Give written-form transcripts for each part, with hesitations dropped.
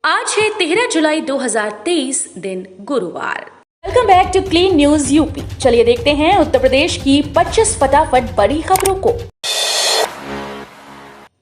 आज है 13 जुलाई 2023 दिन गुरुवार। Welcome back to clean news UP. चलिए देखते हैं उत्तर प्रदेश की 25 फटाफट बड़ी खबरों को।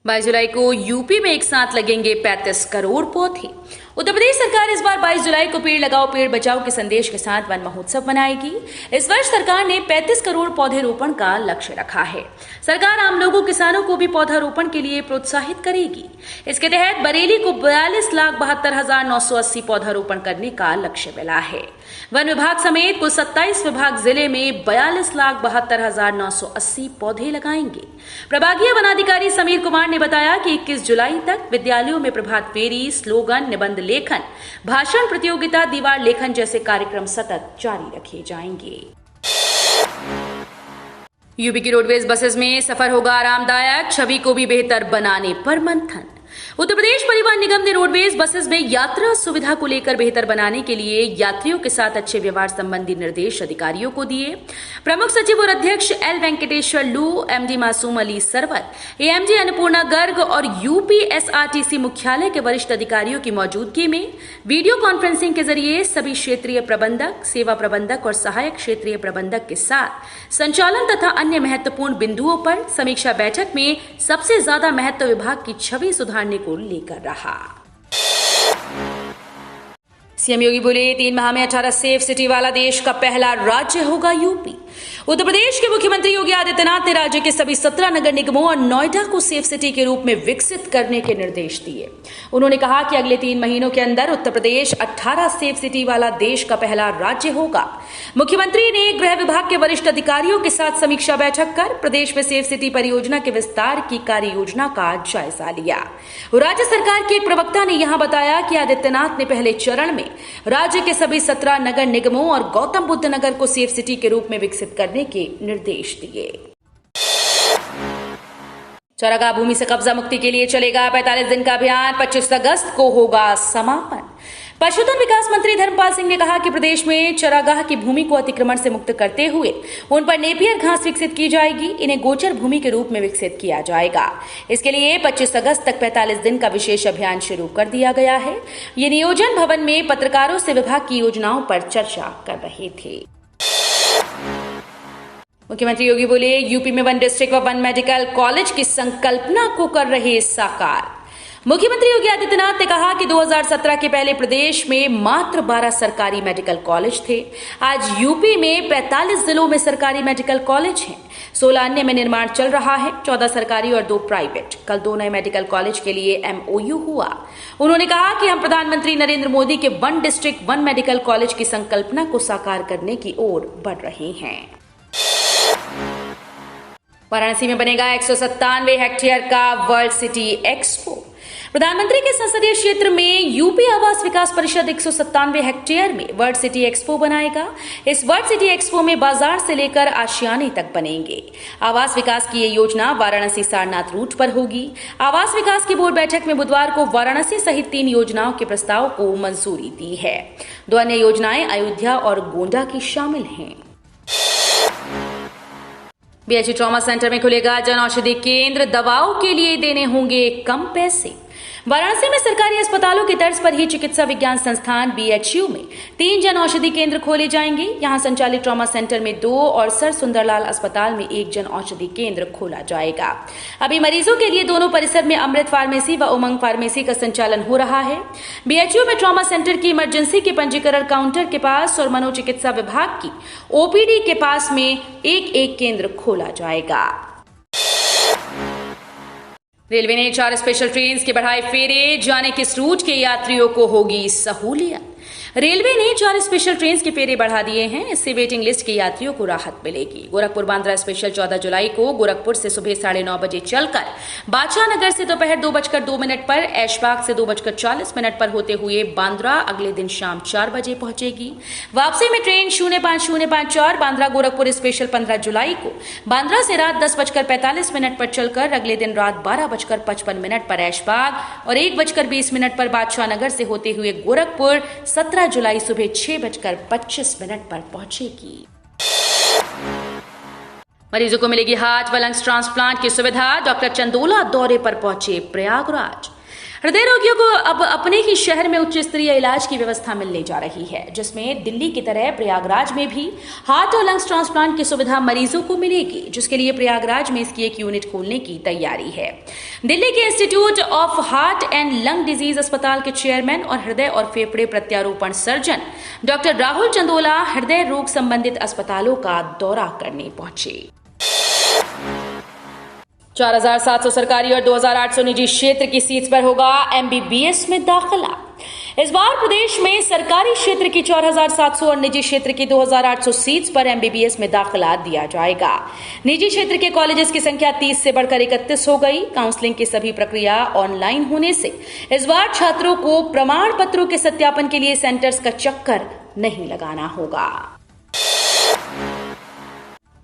22 जुलाई को यूपी में एक साथ लगेंगे 35 करोड़ पौधे। उत्तर प्रदेश सरकार इस बार 22 जुलाई को पेड़ लगाओ पेड़ बचाओ के संदेश के साथ वन महोत्सव मनाएगी। इस वर्ष सरकार ने 35 करोड़ पौधे रोपण का लक्ष्य रखा है। सरकार आम लोगों किसानों को भी पौधारोपण के लिए प्रोत्साहित करेगी। इसके तहत बरेली को 42,72,980 पौधारोपण करने का लक्ष्य मिला है। वन विभाग समेत कुल 27 विभाग जिले में 42,72,980 पौधे लगाएंगे। प्रभागीय वनाधिकारी समीर कुमार ने बताया कि 21 जुलाई तक विद्यालयों में प्रभात फेरी, स्लोगन, निबंध लेखन, भाषण प्रतियोगिता, दीवार लेखन जैसे कार्यक्रम सतत जारी रखे जाएंगे। यूपी की रोडवेज बसेस में सफर होगा आरामदायक, छवि को भी बेहतर बनाने पर मंथन। उत्तर प्रदेश परिवहन निगम ने रोडवेज बसेस में यात्रा सुविधा को लेकर बेहतर बनाने के लिए यात्रियों के साथ अच्छे व्यवहार संबंधी निर्देश अधिकारियों को दिए। प्रमुख सचिव और अध्यक्ष एल वेंकटेश्वर लू, एमडी मासूम अली सरवत, एएमडी अन्नपूर्णा गर्ग और यूपीएसआरटीसी मुख्यालय के वरिष्ठ अधिकारियों की मौजूदगी में वीडियो कॉन्फ्रेंसिंग के जरिए सभी क्षेत्रीय प्रबंधक, सेवा प्रबंधक और सहायक क्षेत्रीय प्रबंधक के साथ संचालन तथा अन्य महत्वपूर्ण बिंदुओं पर समीक्षा बैठक में सबसे ज्यादा महत्व विभाग की छवि सुधारने को लेकर रहा। सीएम योगी बोले 3 माह में 18 सेफ सिटी वाला देश का पहला राज्य होगा यूपी। उत्तर प्रदेश के मुख्यमंत्री योगी आदित्यनाथ ने राज्य के सभी 17 नगर निगमों और नोएडा को सेफ सिटी के रूप में विकसित करने के निर्देश दिए। उन्होंने कहा कि अगले 3 महीनों के अंदर उत्तर प्रदेश 18 सेफ सिटी वाला देश का पहला राज्य होगा। मुख्यमंत्री ने गृह विभाग के वरिष्ठ अधिकारियों के साथ समीक्षा बैठक कर प्रदेश में सेफ सिटी परियोजना के विस्तार की कार्य योजना का जायजा लिया। राज्य सरकार के एक प्रवक्ता ने यहां बताया कि आदित्यनाथ ने पहले चरण में राज्य के सभी 17 नगर निगमों और गौतम बुद्ध नगर को सेफ सिटी के रूप में विकसित करने के निर्देश दिए। चौरागाह भूमि से कब्जा मुक्ति के लिए चलेगा 45 दिन का अभियान, 25 अगस्त को होगा समापन। पशुधन विकास मंत्री धर्मपाल सिंह ने कहा कि प्रदेश में चरागाह की भूमि को अतिक्रमण से मुक्त करते हुए उन पर नेपियर घास विकसित की जाएगी। इन्हें गोचर भूमि के रूप में विकसित किया जाएगा। इसके लिए 25 अगस्त तक 45 दिन का विशेष अभियान शुरू कर दिया गया है। ये नियोजन भवन में पत्रकारों से विभाग की योजनाओं पर चर्चा कर रहे थे। मुख्यमंत्री योगी बोले यूपी में 1 डिस्ट्रिक्ट व 1 मेडिकल कॉलेज की संकल्पना को कर रहे साकार। मुख्यमंत्री योगी आदित्यनाथ ने कहा कि 2017 के पहले प्रदेश में मात्र 12 सरकारी मेडिकल कॉलेज थे। आज यूपी में 45 जिलों में सरकारी मेडिकल कॉलेज हैं। 16 अन्य में निर्माण चल रहा है, 14 सरकारी और 2 प्राइवेट। कल 2 नए मेडिकल कॉलेज के लिए MOU हुआ। उन्होंने कहा कि हम प्रधानमंत्री नरेंद्र मोदी के 1 डिस्ट्रिक्ट 1 मेडिकल कॉलेज की संकल्पना को साकार करने की ओर बढ़ रहे हैं। वाराणसी में बनेगा 197 हेक्टेयर का वर्ल्ड सिटी एक्सपो। प्रधानमंत्री के संसदीय क्षेत्र में यूपी आवास विकास परिषद 197 हेक्टेयर में वर्ल्ड सिटी एक्सपो बनाएगा। इस वर्ल्ड सिटी एक्सपो में बाजार से लेकर आशियाने तक बनेंगे। आवास विकास की ये योजना वाराणसी सारनाथ रूट पर होगी। आवास विकास की बोर्ड बैठक में बुधवार को वाराणसी सहित 3 योजनाओं के प्रस्ताव को मंजूरी दी है। 2 अन्य योजनाएं अयोध्या और गोंडा की शामिल हैं। बीएचयू ट्रॉमा सेंटर में खुलेगा जन औषधि केंद्र, दवाओं के लिए देने होंगे कम पैसे। वाराणसी में सरकारी अस्पतालों की तर्ज पर ही चिकित्सा विज्ञान संस्थान बीएचयू में 3 जन औषधि केंद्र खोले जाएंगे। यहां संचालित ट्रॉमा सेंटर में 2 और सर सुंदरलाल अस्पताल में 1 जन औषधि केंद्र खोला जाएगा। अभी मरीजों के लिए दोनों परिसर में अमृत फार्मेसी व उमंग फार्मेसी का संचालन हो रहा है। बीएचयू में ट्रॉमा सेंटर की इमरजेंसी के पंजीकरण काउंटर के पास और मनोचिकित्सा विभाग की ओपीडी के पास में एक केंद्र खोला जाएगा। रेलवे ने 4 स्पेशल ट्रेन के बढ़ाए फेरे, जाने किस रूट के यात्रियों को होगी सहूलियत। रेलवे ने 4 स्पेशल ट्रेन के फेरे बढ़ा दिए हैं। इससे वेटिंग लिस्ट के यात्रियों को राहत मिलेगी। गोरखपुर बांद्रा स्पेशल 14 जुलाई को गोरखपुर से सुबह 9:30 बजे चलकर बादशाह नगर से दोपहर 2:02 पर, ऐशबाग से 2:40 पर होते हुए बांद्रा अगले दिन शाम 4 बजे पहुंचेगी। वापसी में ट्रेन 05054 बांद्रा गोरखपुर स्पेशल 15 जुलाई को बांद्रा से रात 10:45 पर चलकर अगले दिन रात 12:55 पर ऐशबाग और 1:20 पर बादशाह नगर से होते हुए गोरखपुर 17 जुलाई सुबह 6:25 पर पहुंचेगी। मरीजों को मिलेगी हार्ट व लंग्स ट्रांसप्लांट की सुविधा। डॉक्टर चंदोला दौरे पर पहुंचे प्रयागराज। हृदय रोगियों को अब अपने ही शहर में उच्च स्तरीय इलाज की व्यवस्था मिलने जा रही है, जिसमें दिल्ली की तरह प्रयागराज में भी हार्ट और लंग्स ट्रांसप्लांट की सुविधा मरीजों को मिलेगी, जिसके लिए प्रयागराज में इसकी एक यूनिट खोलने की तैयारी है। दिल्ली के institute of heart and lung disease अस्पताल के चेयरमैन और हृदय और फेफड़े प्रत्यारोपण सर्जन डॉक्टर राहुल चंदोला हृदय रोग संबंधित अस्पतालों का दौरा करने पहुंचे। 4700 सरकारी और 2800 निजी क्षेत्र की सीट्स पर होगा एमबीबीएस में दाखिला। इस बार प्रदेश में सरकारी क्षेत्र की 4700 और निजी क्षेत्र की 2800 सीट्स पर एमबीबीएस में दाखिला दिया जाएगा। निजी क्षेत्र के कॉलेजेस की संख्या 30 से बढ़कर 31 हो गई। काउंसलिंग की सभी प्रक्रिया ऑनलाइन होने से इस बार छात्रों को प्रमाण पत्रों के सत्यापन के लिए सेंटर्स का चक्कर नहीं लगाना होगा।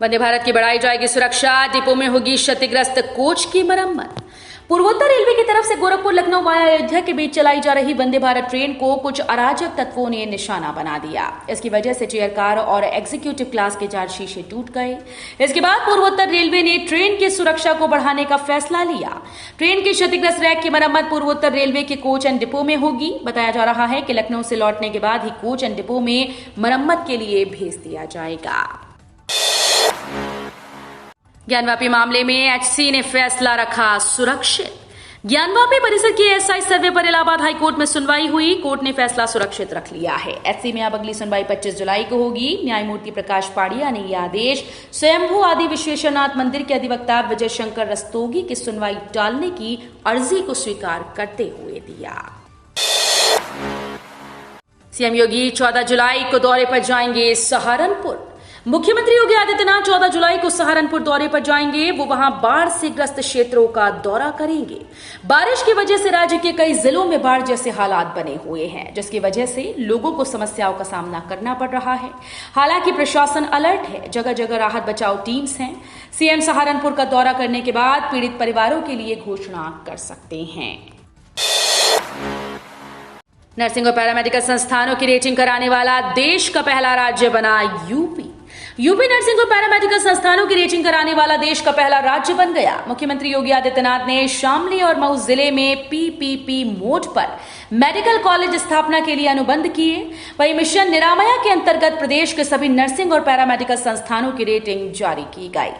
वंदे भारत की बढ़ाई जाएगी सुरक्षा, डिपो में होगी क्षतिग्रस्त कोच की मरम्मत। पूर्वोत्तर रेलवे की तरफ से गोरखपुर लखनऊ वाया अयोध्या के बीच चलाई जा रही वंदे भारत ट्रेन को कुछ अराजक तत्वों ने निशाना बना दिया। इसकी वजह से चेयर कार और एग्जीक्यूटिव क्लास के 4 शीशे टूट गए। इसके बाद पूर्वोत्तर रेलवे ने ट्रेन की सुरक्षा को बढ़ाने का फैसला लिया। ट्रेन की क्षतिग्रस्त रैक की मरम्मत पूर्वोत्तर रेलवे के कोच एंड डिपो में होगी। बताया जा रहा है कि लखनऊ से लौटने के बाद ही कोच एंड डिपो में मरम्मत के लिए भेज दिया जाएगा। ज्ञानवापी मामले में एचसी ने फैसला रखा सुरक्षित। ज्ञानवापी परिसर की एसआई सर्वे पर इलाहाबाद हाईकोर्ट में सुनवाई हुई। कोर्ट ने फैसला सुरक्षित रख लिया है। एचसी में अब अगली सुनवाई 25 जुलाई को होगी। न्यायमूर्ति प्रकाश पाड़िया ने यह आदेश स्वयंभू आदि विश्वेश्वरनाथ मंदिर के अधिवक्ता विजय शंकर रस्तोगी की सुनवाई टालने की अर्जी को स्वीकार करते हुए दिया। सीएम योगी 14 जुलाई को दौरे पर जाएंगे सहारनपुर। मुख्यमंत्री योगी आदित्यनाथ 14 जुलाई को सहारनपुर दौरे पर जाएंगे। वो वहां बाढ़ से ग्रस्त क्षेत्रों का दौरा करेंगे। बारिश की वजह से राज्य के कई जिलों में बाढ़ जैसे हालात बने हुए हैं, जिसकी वजह से लोगों को समस्याओं का सामना करना पड़ रहा है। हालांकि प्रशासन अलर्ट है, जगह जगह राहत बचाव टीम्स हैं। सीएम सहारनपुर का दौरा करने के बाद पीड़ित परिवारों के लिए घोषणा कर सकते हैं। नर्सिंग और पैरामेडिकल संस्थानों की रेटिंग कराने वाला देश का पहला राज्य बना यूपी। यूपी नर्सिंग और पैरामेडिकल संस्थानों की रेटिंग कराने वाला देश का पहला राज्य बन गया। मुख्यमंत्री योगी आदित्यनाथ ने शामली और मऊ जिले में पीपीपी मोड पर मेडिकल कॉलेज स्थापना के लिए अनुबंध किए। वहीं मिशन निरामया के अंतर्गत प्रदेश के सभी नर्सिंग और पैरामेडिकल संस्थानों की रेटिंग जारी की गई।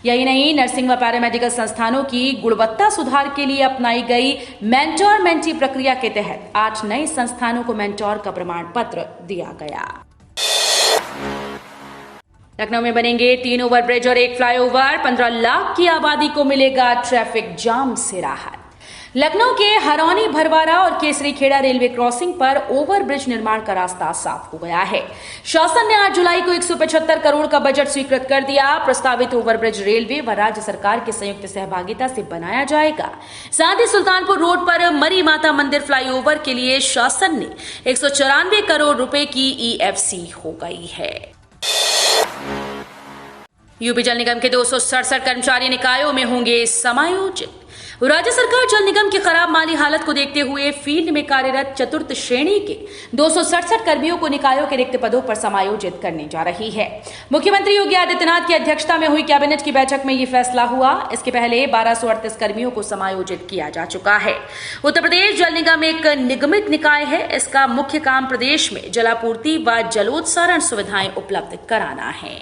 यही नहीं, नर्सिंग व पैरामेडिकल संस्थानों की गुणवत्ता सुधार के लिए अपनाई गई मेंटोर मेंटी प्रक्रिया के तहत 8 नए संस्थानों को मेंटोर का प्रमाण पत्र दिया गया। लखनऊ में बनेंगे 3 ओवरब्रिज और 1 फ्लाईओवर। 15 लाख की आबादी को मिलेगा ट्रैफिक जाम से राहत। लखनऊ के हरौनी भरवारा और केसरी खेड़ा रेलवे क्रॉसिंग पर ओवरब्रिज निर्माण का रास्ता साफ हो गया है। शासन ने 8 जुलाई को 175 करोड़ का बजट स्वीकृत कर दिया। प्रस्तावित ओवरब्रिज रेलवे व राज्य सरकार की संयुक्त सहभागिता से बनाया जाएगा। साथ ही सुल्तानपुर रोड पर मरी माता मंदिर फ्लाईओवर के लिए शासन ने 194 करोड़ रुपए की ईएफसी हो गई है। यूपी जल निगम के 267 कर्मचारी निकायों में होंगे समायोजित। राज्य सरकार जल निगम की खराब माली हालत को देखते हुए फील्ड में कार्यरत चतुर्थ श्रेणी के 267 कर्मियों को निकायों के रिक्त पदों पर समायोजित करने जा रही है। मुख्यमंत्री योगी आदित्यनाथ की अध्यक्षता में हुई कैबिनेट की बैठक में ये फैसला हुआ। इसके पहले 1238 कर्मियों को समायोजित किया जा चुका है। उत्तर प्रदेश जल निगम एक निगमित निकाय है। इसका मुख्य काम प्रदेश में जलापूर्ति व जलोत्सारण सुविधाएं उपलब्ध कराना है।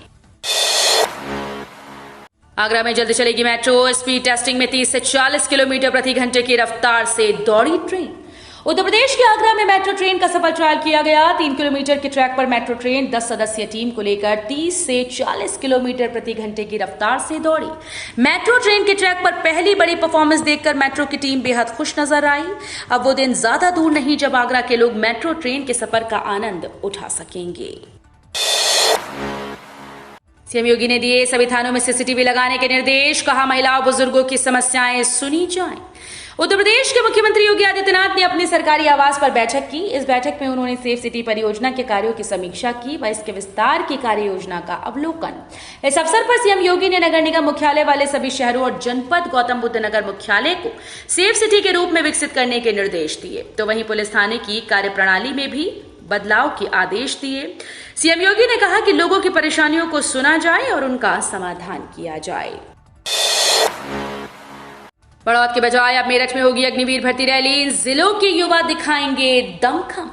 आगरा में जल्द चलेगी मेट्रो। स्पीड टेस्टिंग में 30 से 40 किलोमीटर प्रति घंटे की रफ्तार से दौड़ी ट्रेन। उत्तर प्रदेश के आगरा में मेट्रो ट्रेन का सफल ट्रायल किया गया। 3 किलोमीटर के ट्रैक पर मेट्रो ट्रेन 10 सदस्यीय टीम को लेकर 30 से 40 किलोमीटर प्रति घंटे की रफ्तार से दौड़ी। मेट्रो ट्रेन के ट्रैक पर पहली बड़ी परफॉर्मेंस देखकर मेट्रो की टीम बेहद खुश नजर आई। अब वो दिन ज्यादा दूर नहीं जब आगरा के लोग मेट्रो ट्रेन के सफर का आनंद उठा सकेंगे। सीएम योगी ने दिए सभी थानों में सीसीटीवी लगाने के निर्देश। कहा, महिलाओं बुजुर्गों की समस्याएं सुनी जाएं। उत्तर प्रदेश के मुख्यमंत्री योगी आदित्यनाथ ने अपने सरकारी आवास पर बैठक की। इस बैठक में उन्होंने सेफ सिटी परियोजना के कार्यों की समीक्षा की व इसके विस्तार की कार्य योजना का अवलोकन। इस अवसर पर सीएम योगी ने नगर निगम मुख्यालय वाले सभी शहरों और जनपद गौतम बुद्ध नगर मुख्यालय को सेफ सिटी के रूप में विकसित करने के निर्देश दिए। तो वहीं पुलिस थाने की कार्यप्रणाली में भी बदलाव के आदेश दिए। सीएम योगी ने कहा कि लोगों की परेशानियों को सुना जाए और उनका समाधान किया जाए। बड़ौद के बजाय अब मेरठ में होगी अग्निवीर भर्ती रैली, जिलों के युवा दिखाएंगे दमखम।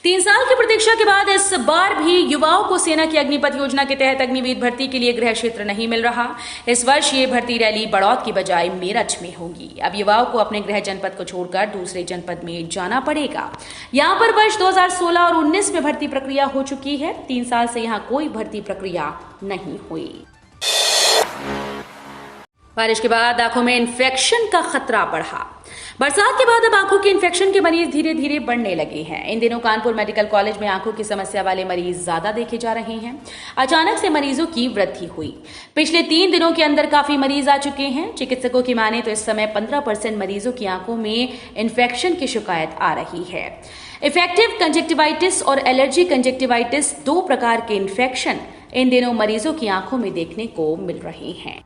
3 साल की प्रतीक्षा के बाद इस बार भी युवाओं को सेना की अग्निपथ योजना के तहत अग्निवीर भर्ती के लिए गृह क्षेत्र नहीं मिल रहा। इस वर्ष ये भर्ती रैली बड़ौद की बजाय मेरठ में होगी। अब युवाओं को अपने गृह जनपद को छोड़कर दूसरे जनपद में जाना पड़ेगा। यहाँ पर वर्ष 2016 और 19 में भर्ती प्रक्रिया हो चुकी है। 3 साल से यहाँ कोई भर्ती प्रक्रिया नहीं हुई। बारिश के बाद आंखों में इन्फेक्शन का खतरा बढ़ा। बरसात के बाद अब आंखों के इन्फेक्शन के मरीज धीरे धीरे बढ़ने लगे हैं। इन दिनों कानपुर मेडिकल कॉलेज में आंखों की समस्या वाले मरीज ज्यादा देखे जा रहे हैं। अचानक से मरीजों की वृद्धि हुई। पिछले 3 दिनों के अंदर काफी मरीज आ चुके हैं। चिकित्सकों की माने तो इस समय 15% मरीजों की आंखों में इन्फेक्शन की शिकायत आ रही है। इफेक्टिव कंजक्टिवाइटिस और एलर्जी कंजक्टिवाइटिस 2 प्रकार के इन्फेक्शन इन दिनों मरीजों की आंखों में देखने को मिल रहे हैं।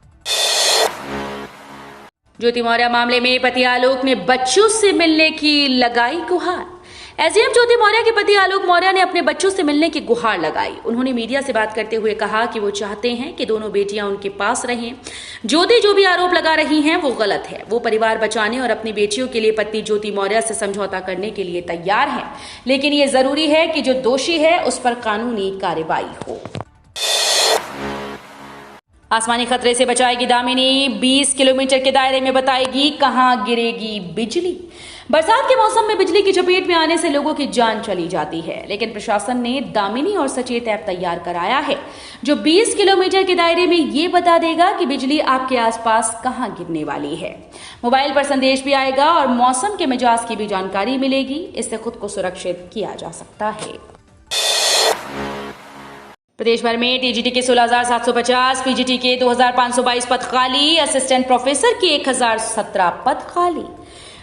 ज्योति मौर्य मामले में पति आलोक ने बच्चों से मिलने की लगाई गुहार। एसडीएम ज्योति मौर्य के पति आलोक मौर्य ने अपने बच्चों से मिलने की गुहार लगाई। उन्होंने मीडिया से बात करते हुए कहा कि वो चाहते हैं कि दोनों बेटियां उनके पास रहें। ज्योति जो भी आरोप लगा रही हैं वो गलत है। वो परिवार बचाने और अपनी बेटियों के लिए पत्नी ज्योति मौर्य से समझौता करने के लिए तैयार हैं, लेकिन ये जरूरी है कि जो दोषी है उस पर कानूनी कार्रवाई हो। आसमानी खतरे से बचाएगी दामिनी, 20 किलोमीटर के दायरे में बताएगी कहां गिरेगी बिजली। बरसात के मौसम में बिजली की चपेट में आने से लोगों की जान चली जाती है, लेकिन प्रशासन ने दामिनी और सचेत ऐप तैयार कराया है जो 20 किलोमीटर के दायरे में ये बता देगा कि बिजली आपके आसपास कहां गिरने वाली है। मोबाइल पर संदेश भी आएगा और मौसम के मिजाज की भी जानकारी मिलेगी। इससे खुद को सुरक्षित किया जा सकता है। प्रदेश भर में टीजीटी के 16,750, पीजीटी के 2,522 पद खाली, असिस्टेंट प्रोफेसर के 1,017 पद खाली।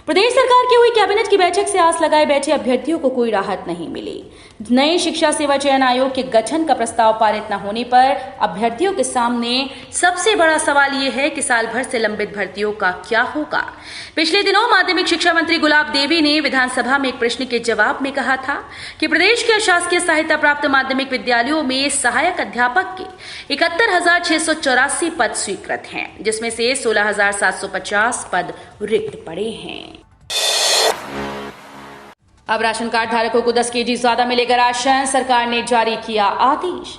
प्रदेश सरकार की हुई कैबिनेट की बैठक से आस लगाए बैठे अभ्यर्थियों को कोई राहत नहीं मिली। नए शिक्षा सेवा चयन आयोग के गठन का प्रस्ताव पारित न होने पर अभ्यर्थियों के सामने सबसे बड़ा सवाल यह है कि साल भर से लंबित भर्तियों का क्या होगा। पिछले दिनों माध्यमिक शिक्षा मंत्री गुलाब देवी ने विधानसभा में एक प्रश्न के जवाब में कहा था कि प्रदेश के अशासकीय सहायता प्राप्त माध्यमिक विद्यालयों में सहायक अध्यापक के 71,684 पद स्वीकृत हैं, जिसमें से 16,750 पद रिक्त पड़े हैं। अब राशन कार्ड धारकों को 10 केजी ज्यादा मिलेगा राशन, सरकार ने जारी किया आदेश।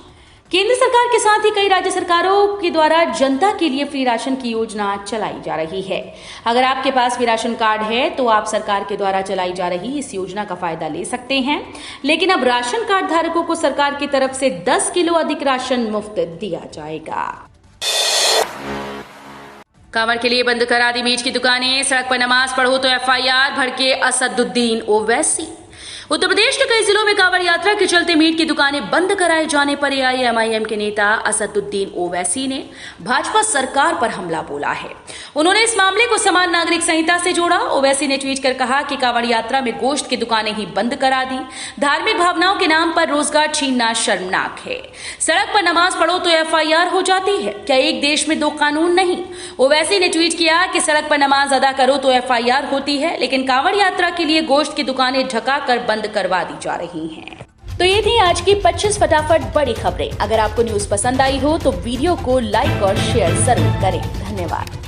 केंद्र सरकार के साथ ही कई राज्य सरकारों के द्वारा जनता के लिए फ्री राशन की योजना चलाई जा रही है। अगर आपके पास भी राशन कार्ड है तो आप सरकार के द्वारा चलाई जा रही इस योजना का फायदा ले सकते हैं, लेकिन अब राशन कार्ड धारकों को सरकार की तरफ से 10 किलो अधिक राशन मुफ्त दिया जाएगा। कांवड़ के लिए बंद करा दी मीट की दुकानें, सड़क पर नमाज पढ़ो तो एफआईआर, भड़के असदुद्दीन ओवैसी। उत्तर प्रदेश के कई जिलों में कांवड़ यात्रा के चलते मीट की दुकानें बंद कराए जाने पर एआईएमआईएम के नेता असदुद्दीन ओवैसी ने भाजपा सरकार पर हमला बोला है। उन्होंने इस मामले को समान नागरिक संहिता से जोड़ा। ओवैसी ने ट्वीट कर कहा कि कांवड़ यात्रा में गोश्त की दुकानें ही बंद करा दी। धार्मिक भावनाओं के नाम पर रोजगार छीनना शर्मनाक है। सड़क पर नमाज पढ़ो तो एफआईआर हो जाती है। क्या एक देश में 2 कानून नहीं? ओवैसी ने ट्वीट किया कि सड़क पर नमाज अदा करो तो एफआईआर होती है, लेकिन कांवड़ यात्रा के लिए गोश्त की दुकानें ढकाकर बंद करवा दी जा रही हैं। तो ये थी आज की 25 फटाफट बड़ी खबरें। अगर आपको न्यूज पसंद आई हो तो वीडियो को लाइक और शेयर जरूर करें। धन्यवाद।